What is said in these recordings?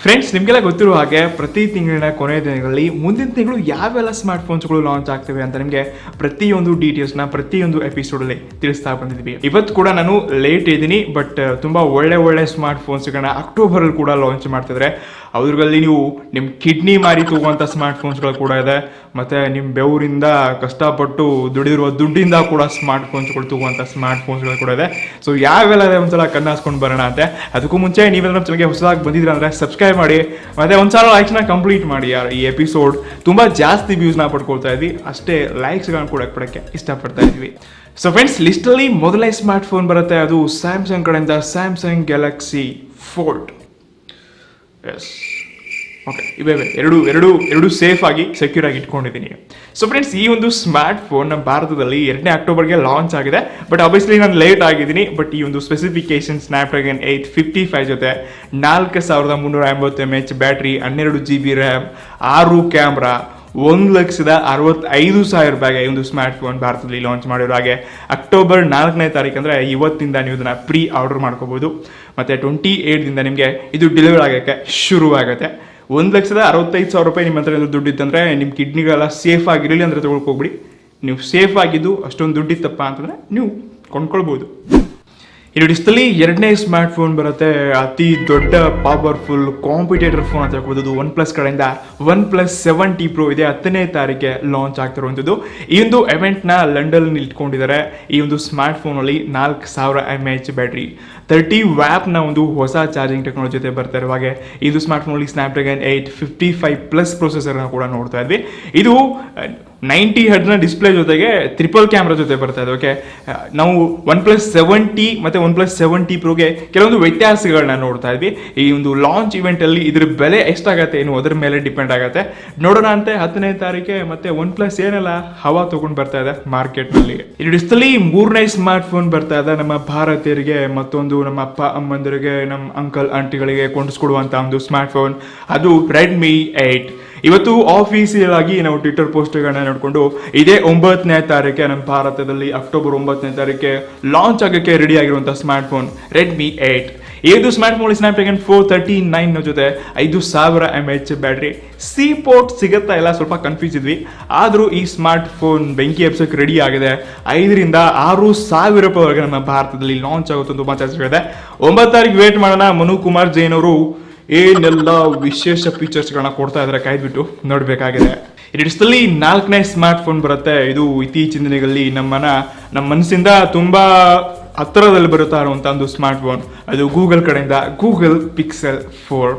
Friends, ನಿಮಗೆಲ್ಲ ಗೊತ್ತಿರುವ ಹಾಗೆ ಪ್ರತಿ ತಿಂಗಳಿನ ಕೊನೆಯ ದಿನಗಳಲ್ಲಿ ಮುಂದಿನ ತಿಂಗಳು ಯಾವೆಲ್ಲ ಸ್ಮಾರ್ಟ್ ಫೋನ್ಸ್ಗಳು ಲಾಂಚ್ ಆಗ್ತವೆ ಅಂತ ನಿಮಗೆ ಪ್ರತಿಯೊಂದು ಡೀಟೇಲ್ಸ್ನ ಪ್ರತಿಯೊಂದು ಎಪಿಸೋಡಲ್ಲಿ ತಿಳಿಸ್ತಾ ಬಂದಿದ್ವಿ. ಇವತ್ತು ಕೂಡ ನಾನು ಲೇಟ್ ಇದ್ದೀನಿ, ಬಟ್ ತುಂಬ ಒಳ್ಳೆ ಸ್ಮಾರ್ಟ್ ಫೋನ್ಸ್ಗಳನ್ನ ಅಕ್ಟೋಬರಲ್ಲಿ ಕೂಡ ಲಾಂಚ್ ಮಾಡ್ತಿದ್ರೆ. ಅದ್ರಲ್ಲಿ ನೀವು ನಿಮ್ಮ ಕಿಡ್ನಿ ಮಾರಿ ತಗೋವಂಥ ಸ್ಮಾರ್ಟ್ ಫೋನ್ಸ್ಗಳು ಕೂಡ ಇದೆ, ಮತ್ತು ನಿಮ್ಮ ಬೆವರಿಂದ ಕಷ್ಟಪಟ್ಟು ದುಡಿದಿರುವ ದುಡ್ಡಿಂದ ಕೂಡ ಸ್ಮಾರ್ಟ್ ಫೋನ್ಸ್ಗಳು ತಗೋವಂಥ ಸ್ಮಾರ್ಟ್ ಫೋನ್ಸ್ಗಳು ಕೂಡ ಇದೆ. ಸೊ ಯಾವೆಲ್ಲ ಇದೆ ಒಂದ್ಸಲ ಕಣ್ಣಾಸ್ಕೊಂಡು ಬರೋಣ ಅಂತೆ. ಅದಕ್ಕೂ ಮುಂಚೆ ನೀವೆಲ್ಲ ನಮ್ಮ ಚಾನಲ್ಗೆ ಹೊಸದಾಗಿ ಬಂದಿದ್ರೆ ಅಂದರೆ ಸಬ್ಸ್ಕ್ರೈಬ್ ಮಾಡಿ, ಮತ್ತು ಒಂದ್ಸಲ ಲೈಕ್ಸ್ನ ಕಂಪ್ಲೀಟ್ ಮಾಡಿ. ಈ ಎಪಿಸೋಡ್ ತುಂಬ ಜಾಸ್ತಿ ವ್ಯೂಸ್ನ ಪಡ್ಕೊಳ್ತಾ ಇದ್ವಿ, ಅಷ್ಟೇ ಲೈಕ್ಸ್ಗಳನ್ನ ಕೂಡ ಕೊಡೋಕ್ಕೆ ಇಷ್ಟಪಡ್ತಾ ಇದ್ವಿ. ಸೊ ಫ್ರೆಂಡ್ಸ್, ಲಿಸ್ಟಲ್ಲಿ ಮೊದಲನೇ ಸ್ಮಾರ್ಟ್ ಫೋನ್ ಬರುತ್ತೆ, ಅದು ಸ್ಯಾಮ್ಸಂಗ್ ಕಡೆಯಿಂದ Samsung Galaxy Fold. Yes, okay, ಇವೇ ಎರಡು ಸೇಫ್ ಆಗಿ ಸೆಕ್ಯೂರ್ ಆಗಿ ಇಟ್ಕೊಂಡಿದ್ದೀನಿ. ಸೊ ಫ್ರೆಂಡ್ಸ್, ಈ ಒಂದು ಸ್ಮಾರ್ಟ್ ಫೋನ್ ನಮ್ಮ ಭಾರತದಲ್ಲಿ 2ನೇ ಅಕ್ಟೋಬರ್ಗೆ ಲಾಂಚ್ ಆಗಿದೆ. ಬಟ್ ಆಬ್ವಿಯಸ್ಲಿ ನಾನು ಲೇಟ್ ಆಗಿದ್ದೀನಿ. ಬಟ್ ಈ ಒಂದು ಸ್ಪೆಸಿಫಿಕೇಶನ್ ಸ್ನ್ಯಾಪ್ಡ್ರ್ಯಾಗನ್ 855 ಜೊತೆ 4350 mAh battery, 12 GB RAM, 6 camera, 1,65,000 ಈ ಒಂದು ಸ್ಮಾರ್ಟ್ ಫೋನ್ ಭಾರತದಲ್ಲಿ ಲಾಂಚ್ ಮಾಡಿರೋ ಹಾಗೆ ಅಕ್ಟೋಬರ್ 4ನೇ ತಾರೀಕು ಅಂದರೆ ಇವತ್ತಿಂದ ನೀವು ಇದನ್ನು ಪ್ರೀ ಆರ್ಡರ್ ಮಾಡ್ಕೋಬೋದು. ಮತ್ತು 28ದಿಂದ ನಿಮಗೆ ಇದು ಡೆಲಿವರ್ ಆಗೋಕ್ಕೆ ಶುರುವಾಗುತ್ತೆ. 1,65,000 ರೂಪಾಯಿ ನಿಮ್ಮ ಹತ್ರ ದುಡ್ಡು ಇತ್ತಂದರೆ ನಿಮ್ಮ ಕಿಡ್ನಿಗೆಲ್ಲ ಸೇಫ್ ಆಗಿರಲಿ ಅಂದರೆ ತೊಗೊಳ್ಕೋಗ್ಬಿಡಿ. ನೀವು ಸೇಫ್ ಆಗಿದ್ದು ಅಷ್ಟೊಂದು ದುಡ್ಡಿತ್ತಪ್ಪ ಅಂತಂದರೆ ನೀವು ಕೊಂಡ್ಕೊಳ್ಬೋದು. ಇನ್ನು ಡಿಸ್ಟಲ್ಲಿ 2ನೇ ಸ್ಮಾರ್ಟ್ ಫೋನ್ ಬರುತ್ತೆ, ಅತಿ ದೊಡ್ಡ ಪವರ್ಫುಲ್ ಕಾಂಪಿಟೇಟರ್ ಫೋನ್ ಅಂತ ಹೇಳ್ಬೋದು. OnePlus ಕಡೆಯಿಂದ OnePlus 7T Pro ಇದೆ, 10ನೇ ತಾರೀಕಿಗೆ ಲಾಂಚ್ ಆಗ್ತಿರುವಂಥದ್ದು. ಈ ಒಂದು ಇವೆಂಟ್ನ ಲಂಡನ್ ಇಟ್ಕೊಂಡಿದ್ದಾರೆ. ಈ ಒಂದು ಸ್ಮಾರ್ಟ್ ಫೋನಲ್ಲಿ 4000 mAh ಬ್ಯಾಟ್ರಿ, 30 ವ್ಯಾಪ್ನ ಒಂದು ಹೊಸ ಚಾರ್ಜಿಂಗ್ ಟೆಕ್ನಾಲಜಿ ಜೊತೆ ಬರ್ತಾ ಇರುವಾಗೆ ಈ ಒಂದು ಸ್ಮಾರ್ಟ್ ಫೋನಲ್ಲಿ ಸ್ನ್ಯಾಪ್ಡ್ರ್ಯಾಗನ್ 855+ ಪ್ರೊಸೆಸರ್ನ ಕೂಡ ನೋಡ್ತಾ ಇದ್ವಿ. ಇದು 90 Hz ಡಿಸ್ಪ್ಲೇ ಜೊತೆಗೆ ಟ್ರಿಪಲ್ ಕ್ಯಾಮ್ರಾ ಜೊತೆ ಬರ್ತಾ ಇದೆ. ಓಕೆ, ನಾವು OnePlus 7T ಮತ್ತು OnePlus 7T Proಗೆ ಕೆಲವೊಂದು ವ್ಯತ್ಯಾಸಗಳನ್ನ ನೋಡ್ತಾ ಇದ್ವಿ. ಈ ಒಂದು ಲಾಂಚ್ ಇವೆಂಟಲ್ಲಿ ಇದ್ರ ಬೆಲೆ ಎಷ್ಟಾಗತ್ತೆ ಏನು ಅದರ ಮೇಲೆ ಡಿಪೆಂಡ್ ಆಗುತ್ತೆ. ನೋಡೋಣ ಅಂತೆ 10ನೇ ತಾರೀಕೆ. ಮತ್ತೆ OnePlus ಏನೆಲ್ಲ ಹವಾ ತಗೊಂಡು ಬರ್ತಾ ಇದೆ ಮಾರ್ಕೆಟ್ನಲ್ಲಿ. ಈ ಡಿಸ್ಟಲ್ಲಿ 3ನೇ ಸ್ಮಾರ್ಟ್ ಫೋನ್ ಬರ್ತಾ ಇದೆ ನಮ್ಮ ಭಾರತೀಯರಿಗೆ, ಮತ್ತೊಂದು ನಮ್ಮ ಅಪ್ಪ ಅಮ್ಮಂದರಿಗೆ, ನಮ್ಮ ಅಂಕಲ್ ಆಂಟಿಗಳಿಗೆ ಕೊಂಡಿಸ್ಕೊಡುವಂಥ ಒಂದು ಸ್ಮಾರ್ಟ್ ಫೋನ್, ಅದು Redmi 8. ಇವತ್ತು ಆಫೀಸಿಯಲ್ ಆಗಿ ನಾವು ಟ್ವಿಟರ್ ಪೋಸ್ಟ್ಗಳನ್ನ ನೋಡಿಕೊಂಡು ಇದೇ 9ನೇ ತಾರೀಕೆ ನಮ್ಮ ಭಾರತದಲ್ಲಿ ಅಕ್ಟೋಬರ್ 9ನೇ ತಾರೀಕೆ ಲಾಂಚ್ ಆಗೋಕ್ಕೆ ರೆಡಿ ಆಗಿರುವಂಥ ಸ್ಮಾರ್ಟ್ ಫೋನ್ Redmi 8. ಇದು ಸ್ಮಾರ್ಟ್ ಫೋನ್ ಸ್ನ್ಯಾಪ್ಡ್ರ್ಯಾಗನ್ 439 ಜೊತೆ 5000 mAh ಬ್ಯಾಟ್ರಿ. ಸಿ ಪೋರ್ಟ್ ಸಿಗುತ್ತಾ ಇಲ್ಲ ಸ್ವಲ್ಪ ಕನ್ಫ್ಯೂಸ್ ಇದ್ವಿ, ಆದರೂ ಈ ಸ್ಮಾರ್ಟ್ ಫೋನ್ ಬೆಂಕಿ ಎಬ್ಸೋಕ್ಕೆ ರೆಡಿ ಆಗಿದೆ. 5,000 to 6,000 ರೂಪಾಯಿವರೆಗೆ ನಮ್ಮ ಭಾರತದಲ್ಲಿ ಲಾಂಚ್ ಆಗುತ್ತೆ ತುಂಬ ಚರ್ಚೆಗಳಿದೆ. 9 ತಾರೀಕು ವೇಟ್ ಮಾಡೋಣ. ಮನು ಕುಮಾರ್ ಜೈನ್ ಅವರು ಏನೆಲ್ಲ ವಿಶೇಷ ಫೀಚರ್ಸ್ಗಳನ್ನ ಕೊಡ್ತಾ ಇದ್ದಾರೆ ಕಾಯ್ದುಬಿಟ್ಟು ನೋಡಬೇಕಾಗಿದೆ. ಇಡಿಸ್ಟಲ್ಲಿ 4ನೇ ಸ್ಮಾರ್ಟ್ ಫೋನ್ ಬರುತ್ತೆ. ಇದು ಇತ್ತೀಚಿನ ದಿನಗಳಲ್ಲಿ ನಮ್ಮ ಮನಸ್ಸಿಂದ ತುಂಬ ಹತ್ತಿರದಲ್ಲಿ ಬರುತ್ತಾ ಇರುವಂಥ ಒಂದು ಸ್ಮಾರ್ಟ್ ಫೋನ್, ಅದು ಗೂಗಲ್ ಕಡೆಯಿಂದ ಗೂಗಲ್ Pixel 4.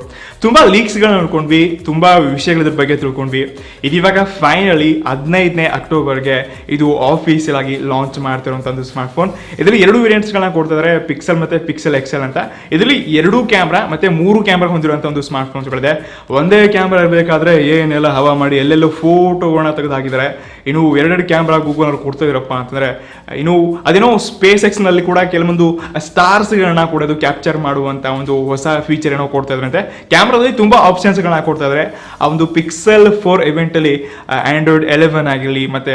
ತುಂಬ ಲೀಕ್ಸ್ಗಳನ್ನ ನೋಡ್ಕೊಂಡ್ವಿ, ತುಂಬ ವಿಷಯಗಳ ಬಗ್ಗೆ ತಿಳ್ಕೊಂಡ್ವಿ. ಇದಿವಾಗ ಫೈನಲಿ 15ನೇ ಅಕ್ಟೋಬರ್ಗೆ ಇದು ಆಫೀಸಿಯಲ್ ಆಗಿ ಲಾಂಚ್ ಮಾಡ್ತಿರುವಂಥ ಒಂದು ಸ್ಮಾರ್ಟ್ ಫೋನ್. ಇದರಲ್ಲಿ 2 ವೇರಿಯಂಟ್ಸ್ಗಳನ್ನ ಕೊಡ್ತಾ ಇದ್ದಾರೆ, Pixel ಮತ್ತು Pixel XL ಅಂತ. ಇದರಲ್ಲಿ 2 ಕ್ಯಾಮ್ರಾ ಮತ್ತು 3 ಕ್ಯಾಮ್ರಾ ಹೊಂದಿರುವಂಥ ಒಂದು ಸ್ಮಾರ್ಟ್ ಫೋನ್ಸ್ಗಳಿದೆ. ಒಂದೇ ಕ್ಯಾಮ್ರಾ ಇರಬೇಕಾದ್ರೆ ಏನೆಲ್ಲ ಹವಾ ಮಾಡಿ ಎಲ್ಲೆಲ್ಲೋ ಫೋಟೋಗಳನ್ನ ತೆಗೆದು ಹಾಕಿದ್ದಾರೆ. ಇನ್ನು 2 ಕ್ಯಾಮ್ರಾ ಗೂಗಲ್ ಅವ್ರು ಕೊಡ್ತಾ ಇರಪ್ಪ ಅಂತಂದರೆ, ಇನ್ನು ಅದೇನೋ ಸ್ಪೇಸ್ ಎಕ್ಸ್ನಲ್ಲಿ ಕೂಡ ಕೆಲವೊಂದು ಸ್ಟಾರ್ಸ್ಗಳನ್ನ ಕೂಡ ಅದು ಕ್ಯಾಪ್ಚರ್ ಮಾಡುವಂಥ ಒಂದು ಹೊಸ ಫೀಚರ್ ಏನೋ ಕೊಡ್ತಾ ಇದ್ರಂತೆ. ಕ್ಯಾಮ್ರಾದಲ್ಲಿ ತುಂಬ ಆಪ್ಷನ್ಸ್ಗಳನ್ನ ಕೊಡ್ತಾ ಇದ್ದಾರೆ. ಆ ಒಂದು Pixel 4 ಇವೆಂಟಲ್ಲಿ Android 11 ಆಗಿರಲಿ, ಮತ್ತು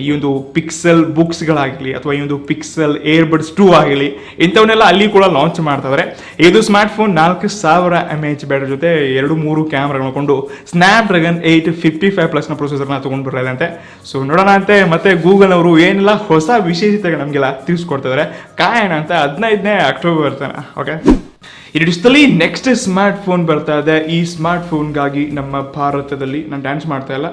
ಈ ಒಂದು Pixel ಬುಕ್ಸ್ಗಳಾಗಲಿ, ಅಥವಾ ಈ ಒಂದು Pixel Earbuds 2 ಆಗಿರಲಿ, ಇಂಥವನ್ನೆಲ್ಲ ಅಲ್ಲಿ ಕೂಡ ಲಾಂಚ್ ಮಾಡ್ತಾ ಇದ್ದಾರೆ. ಇದು ಸ್ಮಾರ್ಟ್ ಫೋನ್ 4000 mAh ಬ್ಯಾಟ್ರಿ ಜೊತೆ 2-3 ಕ್ಯಾಮ್ರಾಗಳನ್ನ ಕೊಂಡು ಸ್ನ್ಯಾಪ್ಡ್ರ್ಯಾಗನ್ 855+ ಪ್ರೊಸೆಸರ್ನ ತೊಗೊಂಡು ಬರಲಿದೆ. ಸೊ ನೋಡೋಣ ಅಂತೆ. ಮತ್ತೆ ಗೂಗಲ್ ಅವರು ಏನೆಲ್ಲ ಹೊಸ ವಿಶೇಷತೆಗಳು ನಮಗೆಲ್ಲ ತಿಳಿಸ್ಕೊಡ್ತಾ ಇದ್ದಾರೆ, ಕಾಯೋಣ ಅಂತ. 15ನೇ ಅಕ್ಟೋಬರ್ ಬರ್ತಾನೆ. ಓಕೆ, ಇಡಿಸ್ಟಲ್ಲಿ ನೆಕ್ಸ್ಟ್ ಸ್ಮಾರ್ಟ್ ಫೋನ್ ಬರ್ತಾ ಇದೆ. ಈ ಸ್ಮಾರ್ಟ್ ಫೋನ್ಗಾಗಿ ನಮ್ಮ ಭಾರತದಲ್ಲಿ, ನಾನು ಡ್ಯಾನ್ಸ್ ಮಾಡ್ತಾ ಇಲ್ಲ,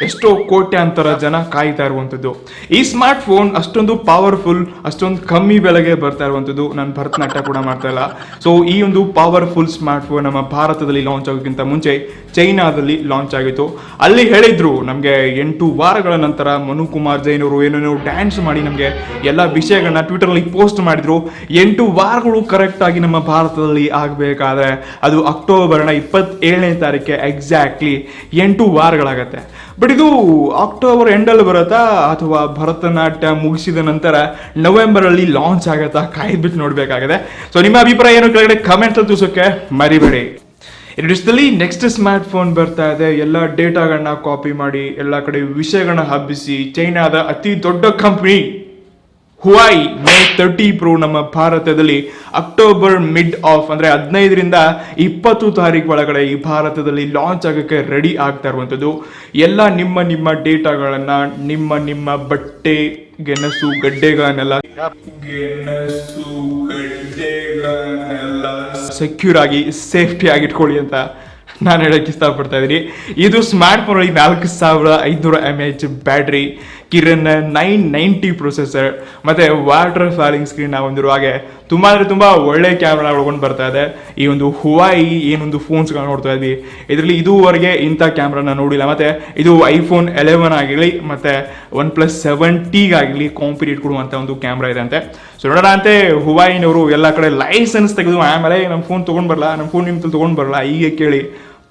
ಎಷ್ಟೋ ಕೋಟ್ಯಾಂತರ ಜನ ಕಾಯ್ತಾ ಇರುವಂಥದ್ದು. ಈ ಸ್ಮಾರ್ಟ್ ಫೋನ್ ಅಷ್ಟೊಂದು ಪವರ್ಫುಲ್, ಅಷ್ಟೊಂದು ಕಮ್ಮಿ ಬೆಲೆಗೆ ಬರ್ತಾ ಇರುವಂಥದ್ದು. ನಾನು ಭರತನಾಟ್ಯ ಕೂಡ ಮಾಡ್ತಾ ಇಲ್ಲ. ಸೊ ಈ ಒಂದು ಪವರ್ಫುಲ್ ಸ್ಮಾರ್ಟ್ ಫೋನ್ ನಮ್ಮ ಭಾರತದಲ್ಲಿ ಲಾಂಚ್ ಆಗೋಕ್ಕಿಂತ ಮುಂಚೆ ಚೈನಾದಲ್ಲಿ ಲಾಂಚ್ ಆಗಿತ್ತು. ಅಲ್ಲಿ ಹೇಳಿದ್ರು ನಮಗೆ 8 ವಾರಗಳ ನಂತರ ಮನು ಕುಮಾರ್ ಜೈನ್ ಅವರು ಏನೇನೋ ಡ್ಯಾನ್ಸ್ ಮಾಡಿ ನಮಗೆ ಎಲ್ಲ ವಿಷಯಗಳನ್ನ ಟ್ವಿಟರ್ನಲ್ಲಿ ಪೋಸ್ಟ್ ಮಾಡಿದ್ರು. 8 ವಾರಗಳು ಕರೆಕ್ಟಾಗಿ ನಮ್ಮ ಭಾರತದಲ್ಲಿ ಆಗಬೇಕಾದ್ರೆ ಅದು ಅಕ್ಟೋಬರ್ನ 27ನೇ ತಾರೀಕೆ ಎಕ್ಸಾಕ್ಟ್ಲಿ 8 ವಾರಗಳಾಗತ್ತೆ. ಬಟ್ ಇದು ಅಕ್ಟೋಬರ್ ಎಂಡಲ್ಲಿ ಬರುತ್ತಾ ಅಥವಾ ಭರತನಾಟ್ಯ ಮುಗಿಸಿದ ನಂತರ ನವೆಂಬರಲ್ಲಿ ಲಾಂಚ್ ಆಗುತ್ತಾ ಕಾಯ್ದುಬಿಟ್ಟು ನೋಡಬೇಕಾಗಿದೆ. ಸೊ ನಿಮ್ಮ ಅಭಿಪ್ರಾಯ ಏನು ಕೆಳಗಡೆ ಕಮೆಂಟ್ಸ್ ತಿಳಿಸೋಕೆ ಮರಿಬೇಡಿ. ಇಡಿಸ್ಟಲ್ಲಿ ನೆಕ್ಸ್ಟ್ ಸ್ಮಾರ್ಟ್ ಫೋನ್ ಬರ್ತಾ ಇದೆ. ಎಲ್ಲ ಡೇಟಾಗಳನ್ನ ಕಾಪಿ ಮಾಡಿ ಎಲ್ಲ ಕಡೆ ವಿಷಯಗಳನ್ನ ಹಬ್ಬಿಸಿ ಚೈನಾದ ಅತಿ ದೊಡ್ಡ ಕಂಪ್ನಿ ಹುವಾಯಿ ಮೇ 30 ಪ್ರೋ ನಮ್ಮ ಭಾರತದಲ್ಲಿ ಅಕ್ಟೋಬರ್ ಮಿಡ್ ಆಫ್ ಅಂದ್ರೆ 15ರಿಂದ 20 ತಾರೀಕು ಒಳಗಡೆ ಈ ಭಾರತದಲ್ಲಿ ಲಾಂಚ್ ಆಗೋಕ್ಕೆ ರೆಡಿ ಆಗ್ತಾ ಇರುವಂಥದ್ದು. ಎಲ್ಲ ನಿಮ್ಮ ಡೇಟಾಗಳನ್ನ ನಿಮ್ಮ ಬಟ್ಟೆ ಗಡ್ಡೆಗಳನ್ನೆಲ್ಲ ಸೆಕ್ಯೂರ್ ಆಗಿ ಸೇಫ್ಟಿ ಆಗಿ ಇಟ್ಕೊಳ್ಳಿ ಅಂತ ನಾನು ಹೇಳಕ್ಕೆ ಇಷ್ಟಪಡ್ತಾ ಇದ್ದೀನಿ. ಇದು ಸ್ಮಾರ್ಟ್ ಫೋನ್ ಒಳಗೆ 4500 mAh ಬ್ಯಾಟ್ರಿ, ಕಿರನ್ 990 ಪ್ರೊಸೆಸರ್ ಮತ್ತೆ ವಾಟರ್ ಫಾಲಿಂಗ್ ಸ್ಕ್ರೀನ್ ಹೊಂದಿರುವ ಹಾಗೆ ತುಂಬಾ ಒಳ್ಳೆ ಕ್ಯಾಮ್ರಾ ಒಳಗೊಂಡು ಬರ್ತಾ ಇದೆ. ಈ ಒಂದು ಹುವಾಯಿ ಏನೊಂದು ಫೋನ್ಸ್ಗಳನ್ನ ನೋಡ್ತಾ ಇದ್ವಿ, ಇದರಲ್ಲಿ ಇದುವರೆಗೆ ಇಂಥ ಕ್ಯಾಮ್ರಾನ ನೋಡಿಲ್ಲ. ಮತ್ತೆ ಇದು iPhone 11 ಆಗಿರಲಿ ಮತ್ತೆ OnePlus 7T ಆಗಲಿ ಕಾಂಪಿಟೇಟ್ ಕೊಡುವಂಥ ಒಂದು ಕ್ಯಾಮ್ರಾ ಇದೆ ಅಂತೆ. ಸೊ ನೋಡೋಣ ಅಂತೆ ಹುವಾಯಿನವರು ಎಲ್ಲ ಕಡೆ ಲೈಸೆನ್ಸ್ ತೆಗೆದು ಆಮೇಲೆ ನಮ್ಮ ಫೋನ್ ತೊಗೊಂಡು ಬರಲ್ಲ, ನಮ್ಮ ಫೋನ್ ನಿಮ್ಗೆ ತೊಗೊಂಡು ಬರಲ್ಲ ಹೀಗೆ ಕೇಳಿ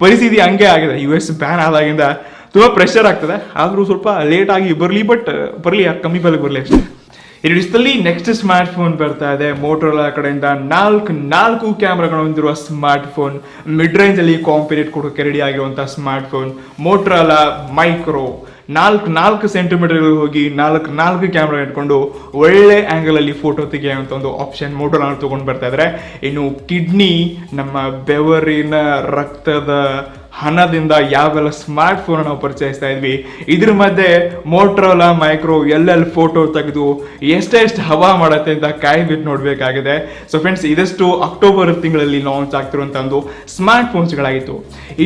ಪರಿಸ್ಥಿತಿ ಹಂಗೆ ಆಗಿದೆ. US ಬ್ಯಾನ್ ಆದಾಗಿಂದ ತುಂಬ ಪ್ರೆಷರ್ ಆಗ್ತದೆ. ಆದರೂ ಸ್ವಲ್ಪ ಲೇಟ್ ಆಗಿ ಬರಲಿ, ಬಟ್ ಬರಲಿ, ಕಮ್ಮಿ ಬೆಲೆಗೆ ಬರಲಿ ಅಷ್ಟೇ. ಈ ಡಿಸ್ಟಲ್ಲಿ ನೆಕ್ಸ್ಟ್ ಸ್ಮಾರ್ಟ್ ಫೋನ್ ಬರ್ತಾ ಇದೆ ಮೋಟೋರೋಲಾ ಕಡೆಯಿಂದ. ನಾಲ್ಕು ಕ್ಯಾಮ್ರಾಗಳು ಹೊಂದಿರುವ ಸ್ಮಾರ್ಟ್ ಫೋನ್, ಮಿಡ್ ರೇಂಜ್ ಅಲ್ಲಿ ಕಾಂಪಿಟೇಟ್ ಕೊಡೋಕೆ ರೆಡಿ ಆಗಿರುವಂತಹ smart phone Motorola micro. 4 centimetre ಹೋಗಿ 4 ಕ್ಯಾಮ್ರಾ ಇಟ್ಕೊಂಡು ಒಳ್ಳೆ ಆಂಗಲ್ ಅಲ್ಲಿ ಫೋಟೋ ತೆಗೆಯುವಂತ ಒಂದು ಆಪ್ಷನ್ ಮೋಟೋರೋಲಾ ತಗೊಂಡು ಬರ್ತಾ ಇದ್ದಾರೆ. ಇನ್ನು ಕಿಡ್ನಿ, ನಮ್ಮ ಬೆವರಿನ ರಕ್ತದ ಹಣದಿಂದ ಯಾವೆಲ್ಲ ಸ್ಮಾರ್ಟ್ ಫೋನ್ ನಾವು ಪರಿಚಯಿಸ್ತಾ ಇದ್ವಿ, ಇದ್ರ ಮಧ್ಯೆ ಮೋಟೋರೋಲಾ ಮೈಕ್ರೋ ಎಲ್ಲೆಲ್ಲಿ ಫೋಟೋ ತೆಗೆದು ಎಷ್ಟೆಷ್ಟು ಹವಾ ಮಾಡುತ್ತೆ ಅಂತ ಕಾಯ್ಬಿಟ್ಟು ನೋಡಬೇಕಾಗಿದೆ. ಸೊ ಫ್ರೆಂಡ್ಸ್, ಇದಷ್ಟು ಅಕ್ಟೋಬರ್ ತಿಂಗಳಲ್ಲಿ ಲಾಂಚ್ ಆಗ್ತಿರುವಂಥ ಒಂದು ಸ್ಮಾರ್ಟ್ ಫೋನ್ಸ್ಗಳಾಗಿತ್ತು.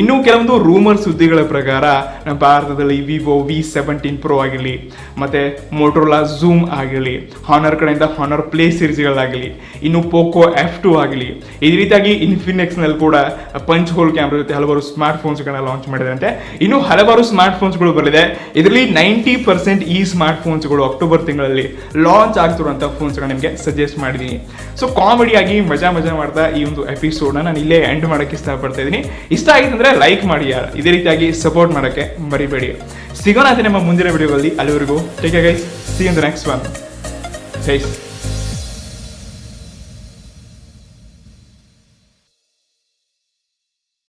ಇನ್ನೂ ಕೆಲವೊಂದು ರೂಮರ್ ಸುದ್ದಿಗಳ ಪ್ರಕಾರ ನಮ್ಮ ಭಾರತದಲ್ಲಿ ವಿವೋ V17 Pro ಆಗಿರಲಿ, ಮತ್ತೆ ಮೋಟೋರೋಲಾ ಝೂಮ್ ಆಗಿರಲಿ, ಹಾನರ್ ಕಡೆಯಿಂದ ಹಾನರ್ ಪ್ಲೇ ಸೀರೀಸ್ಗಳಾಗಲಿ, ಇನ್ನು ಪೋಕೋ F2 ಆಗಲಿ, ಈ ರೀತಿಯಾಗಿ ಇನ್ಫಿನಿಕ್ಸ್ನಲ್ಲಿ ಕೂಡ ಪಂಚ್ ಹೋಲ್ ಕ್ಯಾಮ್ರಾ ಜೊತೆ ಹಲವಾರು ಸ್ಮಾರ್ಟ್ ಫೋನ್ಸ್ಗಳನ್ನ ಲಾಂಚ್ ಮಾಡಿದಂತೆ. ಇನ್ನು ಹಲವಾರು ಸ್ಮಾರ್ಟ್ ಫೋನ್ಸ್ಗಳು ಬರಲಿದೆ. ಇದರಲ್ಲಿ 90% ಈ ಸ್ಮಾರ್ಟ್ ಫೋನ್ಸ್ಗಳು ಅಕ್ಟೋಬರ್ ತಿಂಗಳಲ್ಲಿ ಲಾಂಚ್ ಆಗ್ತಿರುವಂಥ ಫೋನ್ಸ್ಗಳನ್ನ ನಿಮಗೆ ಸಜೆಸ್ಟ್ ಮಾಡಿದ್ದೀನಿ. ಸೊ ಕಾಮಿಡಿಯಾಗಿ ಮಜಾ ಮಾಡ್ತಾ ಈ ಒಂದು ಎಪಿಸೋಡ್ನ ನಾನು ಇಲ್ಲೇ ಎಂಡ್ ಮಾಡೋಕ್ಕೆ ಇಷ್ಟಪಡ್ತಾ ಇದ್ದೀನಿ. ಇಷ್ಟ ಆಗಿತ್ತು ಅಂದರೆ ಲೈಕ್ ಮಾಡಿ, ಇದೇ ರೀತಿಯಾಗಿ ಸಪೋರ್ಟ್ ಮಾಡೋಕ್ಕೆ ಮರಿಬೇಡಿ. ಸಿಗೋಣ ಅಂತ ನಮ್ಮ ಮುಂದಿನ ವಿಡಿಯೋದಲ್ಲಿ. ಅಲ್ಲಿವರೆಗೂ take care guys, C in the next one. Guys.